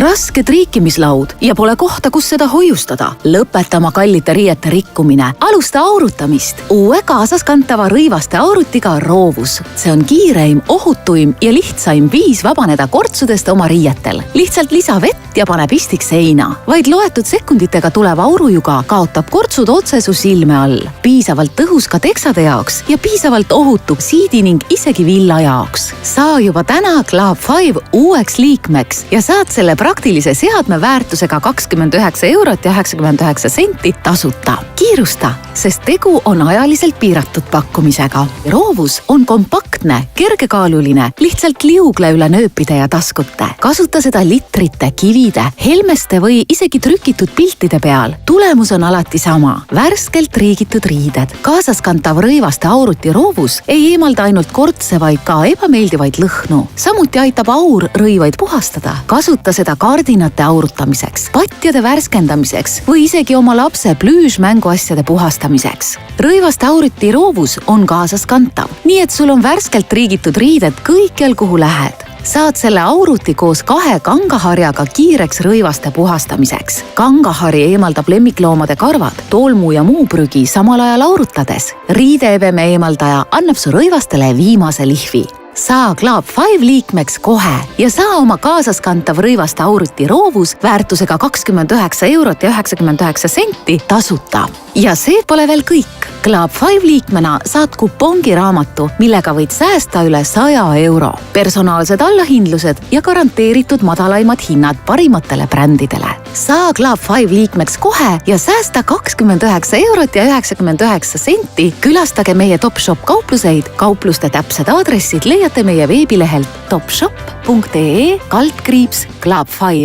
raske triikimislaud ja pole kohta, kus seda hoiustada. Lõpeta oma kallite riiete rikkumine. Alusta aurutamist. Uue kaasaskantava rõivaste aurutiga Roovus. See on kiireim, ohutuim ja lihtsaim viis vabaneda kortsudest oma riietel. Lihtsalt lisa vett ja pane pistik seina. Vaid loetud sekunditega tulev aurujuga kaotab kortsud otse su silme all. Piisavalt tõhus ka teksade jaoks ja piisavalt ohutu siidi ning isegi villa jaoks. Saa juba täna Club 5 uueks liikmeks ja saad selle praktilise seadme väärtusega 29,99 € tasuta. Kiirusta, sest tegu on ajaliselt piiratud pakkumisega. Roovus on kompaktne, kergekaaluline, lihtsalt liugle üle nööpide ja taskute. Kasuta seda litrite, kivide, helmeste või isegi trükitud piltide peal. Tulemus on alati sama. Värskelt riigitud riided. Kaasaskantav rõivaste auruti Roovus ei eemalda ainult kortse, vaid ka ebameeldivaid lõhnu. Samuti aitab aur rõivaid puhastada. Kasuta seda kardinate aurutamiseks, patjade värskendamiseks või isegi oma lapse plüüžmänguasjade puhastamiseks. Rõivaste auruti Roovus on kaasaskantav, nii et sul on värskelt riigitud riided kõikjal, kuhu lähed. Saad selle auruti koos 2 kangaharjaga kiireks rõivaste puhastamiseks. Kangahari eemaldab lemmikloomade karvad, toolmu ja muu prügi samal ajal aurutades. Riideeveme eemaldaja annab su rõivastele viimase lihvi. Saa Club 5 liikmeks kohe ja saa oma kaasaskantav rõivaste auruti Roovus väärtusega 29,99 € tasuta. Ja see pole veel kõik. Club 5 liikmena saad kupongiraamatu, millega võid säästa üle 100 €. Personaalsed allahindlused ja garanteeritud madalaimad hinnad parimatele brändidele. Saa Club 5 liikmeks kohe ja säästa 29,99 €. Külastage meie Topshop kaupluseid. Kaupluste täpsed aadressid leiate meie veebilehelt topshop.ee/Club 5.